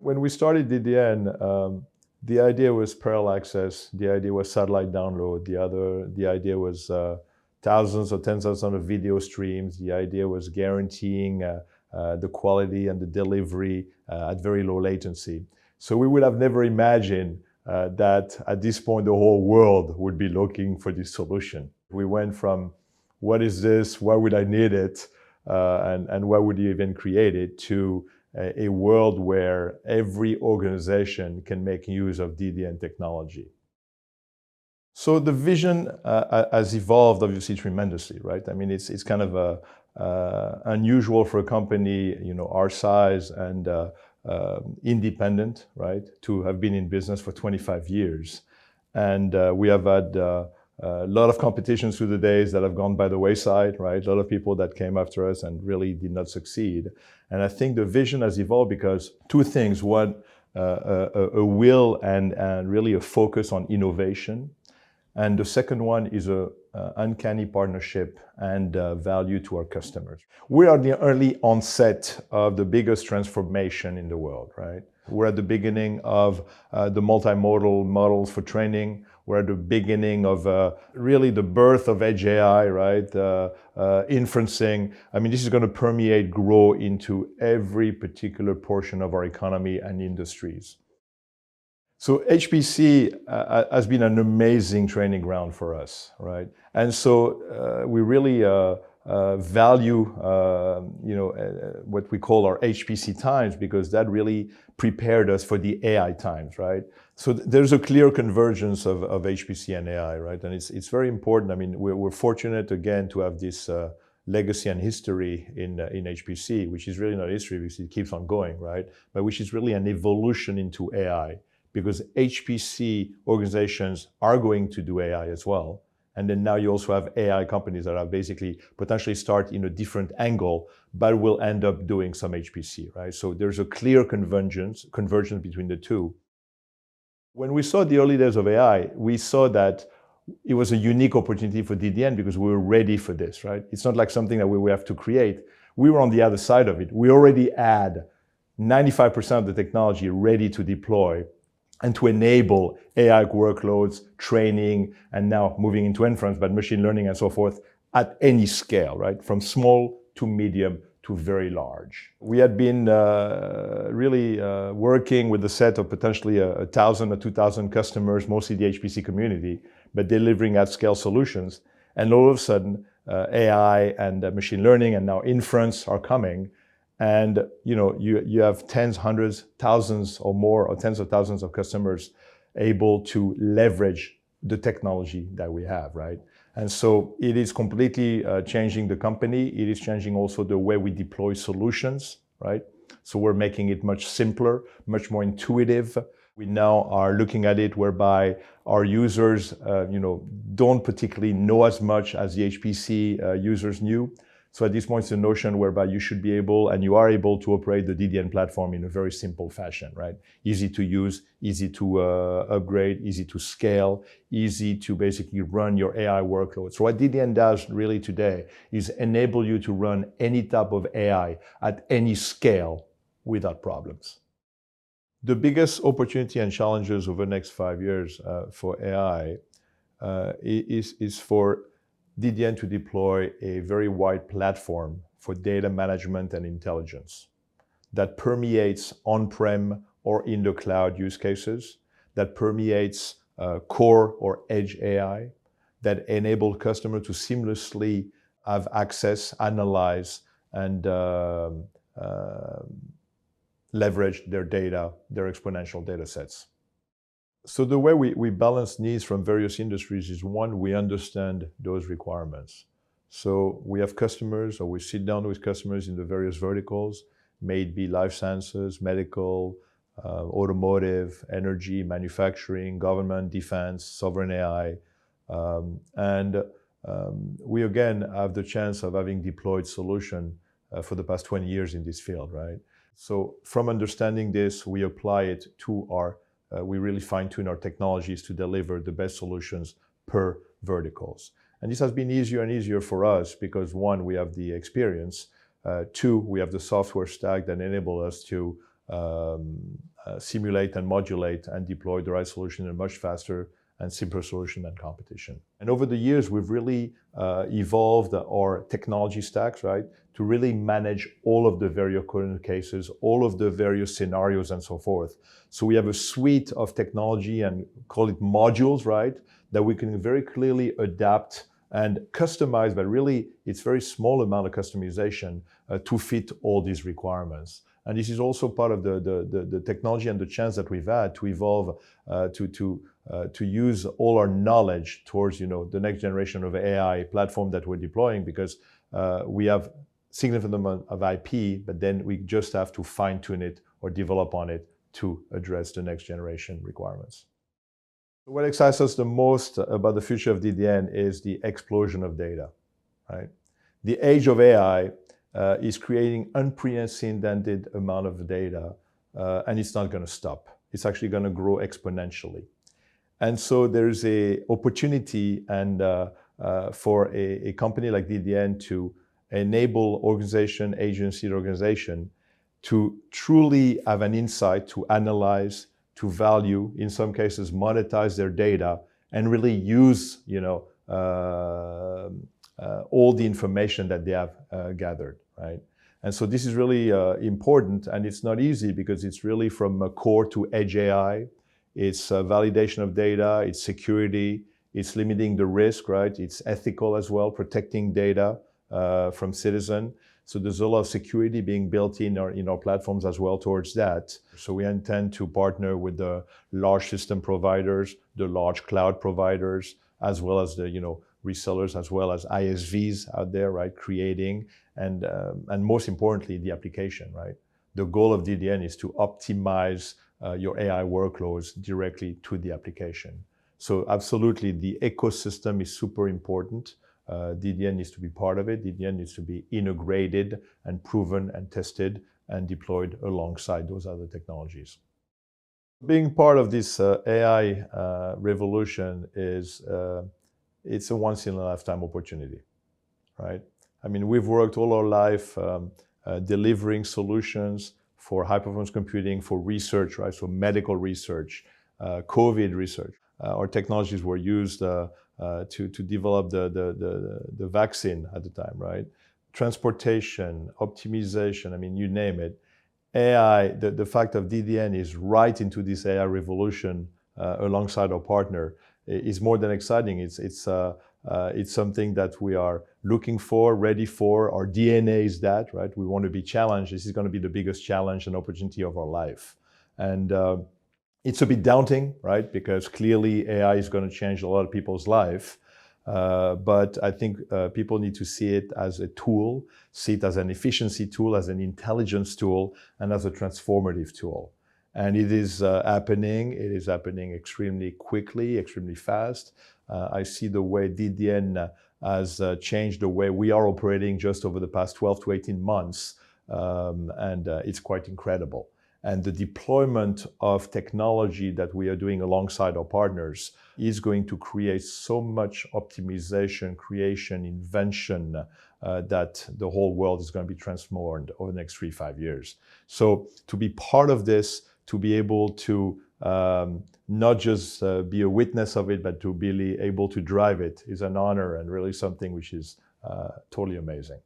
When we started DDN, the idea was parallel access, the idea was satellite download, the idea was thousands or tens of thousands of video streams, the idea was guaranteeing the quality and the delivery at very low latency. So we would have never imagined that at this point the whole world would be looking for this solution. We went from what is this, why would I need it, and why would you even create it, to a world where every organization can make use of DDN technology. So the vision has evolved obviously tremendously, right? I mean, it's kind of unusual for a company, our size and independent, right, to have been in business for 25 years. And we have had a lot of competitions through the days that have gone by the wayside, right? A lot of people that came after us and really did not succeed. And I think the vision has evolved because two things. One, a will and really a focus on innovation. And the second one is a uncanny partnership and value to our customers. We are the early onset of the biggest transformation in the world, right? We're at the beginning of the multimodal models for training. We're at the beginning of really the birth of edge AI, right? Inferencing. I mean, this is going to permeate, grow into every particular portion of our economy and industries. So HPC has been an amazing training ground for us, right? And so we really value, what we call our HPC times, because that really prepared us for the AI times, right? So there's a clear convergence of HPC and AI, right? And it's very important. I mean, we're fortunate again to have this legacy and history in HPC, which is really not history because it keeps on going, right? But which is really an evolution into AI, because HPC organizations are going to do AI as well. And then now you also have AI companies that are basically potentially start in a different angle, but will end up doing some HPC, right? So there's a clear convergence between the two. When we saw the early days of AI, we saw that it was a unique opportunity for DDN because we were ready for this, right? It's not like something that we have to create. We were on the other side of it. We already had 95% of the technology ready to deploy and to enable AI workloads, training, and now moving into inference, but machine learning and so forth at any scale, right? From small to medium to very large. We had been really working with a set of potentially 1,000 or 2,000 customers, mostly the HPC community, but delivering at scale solutions. And all of a sudden, AI and machine learning and now inference are coming. And you have tens, hundreds, thousands or more, or tens of thousands of customers able to leverage the technology that we have, right? And so it is completely changing the company. It is changing also the way we deploy solutions, right? So we're making it much simpler, much more intuitive. We now are looking at it whereby our users, don't particularly know as much as the HPC users knew. So at this point, it's a notion whereby you should be able, and you are able to operate the DDN platform in a very simple fashion, right? Easy to use, easy to upgrade, easy to scale, easy to basically run your AI workload. So what DDN does really today is enable you to run any type of AI at any scale without problems. The biggest opportunity and challenges over the next 5 years for AI is for DDN to deploy a very wide platform for data management and intelligence that permeates on-prem or in the cloud use cases, that permeates core or edge AI, that enable customers to seamlessly have access, analyze, and leverage their data, their exponential data sets. So the way we balance needs from various industries is, one, we understand those requirements. So we have customers, or we sit down with customers in the various verticals, may it be life sciences, medical, automotive, energy, manufacturing, government, defense, sovereign AI. We again have the chance of having deployed solution for the past 20 years in this field, right? So from understanding this, we apply it to we really fine-tune our technologies to deliver the best solutions per verticals. And this has been easier and easier for us because, one, we have the experience. Two, we have the software stack that enable us to simulate and modulate and deploy the right solution in a much faster and simpler solution than competition. And over the years, we've really evolved our technology stacks, right, to really manage all of the various corner cases, all of the various scenarios and so forth. So we have a suite of technology and call it modules, right, that we can very clearly adapt and customize, but really it's very small amount of customization to fit all these requirements. And this is also part of the technology and the chance that we've had to evolve, to use all our knowledge towards the next generation of AI platform that we're deploying, because we have significant amount of IP, but then we just have to fine tune it or develop on it to address the next generation requirements. What excites us the most about the future of DDN is the explosion of data, right? The age of AI is creating unprecedented amount of data, and it's not going to stop. It's actually going to grow exponentially. And so there's a opportunity and for a company like DDN to enable organization, agency, organization to truly have an insight, to analyze, to value, in some cases monetize their data, and really use all the information that they have gathered, right? And so this is really important, and it's not easy because it's really from core to edge AI. It's validation of data, it's security, it's limiting the risk, right? It's ethical as well, protecting data from citizen. So there's a lot of security being built in our platforms as well towards that. So we intend to partner with the large system providers, the large cloud providers, as well as the resellers, as well as ISVs out there, right? Creating and most importantly, the application, right? The goal of DDN is to optimize your AI workloads directly to the application. So absolutely, the ecosystem is super important. DDN needs to be part of it. DDN needs to be integrated and proven and tested and deployed alongside those other technologies. Being part of this AI revolution is it's a once-in-a-lifetime opportunity, right? I mean, we've worked all our life delivering solutions for high-performance computing, for research, right? So medical research, COVID research. Our technologies were used to develop the vaccine at the time, right? Transportation, optimization, I mean, you name it. AI, the fact of DDN is right into this AI revolution alongside our partner is more than exciting. It's something that we are looking for, ready for. Our DNA is that, right? We want to be challenged. This is going to be the biggest challenge and opportunity of our life. And it's a bit daunting, right? Because clearly AI is going to change a lot of people's life. But I think people need to see it as a tool, see it as an efficiency tool, as an intelligence tool, and as a transformative tool. And it is happening. It is happening extremely quickly, extremely fast. I see the way DDN has changed the way we are operating just over the past 12 to 18 months. And it's quite incredible. And the deployment of technology that we are doing alongside our partners is going to create so much optimization, creation, invention that the whole world is going to be transformed over the next 3-5 years. So to be part of this, to be able to not just be a witness of it, but to be able to drive it is an honor and really something which is totally amazing.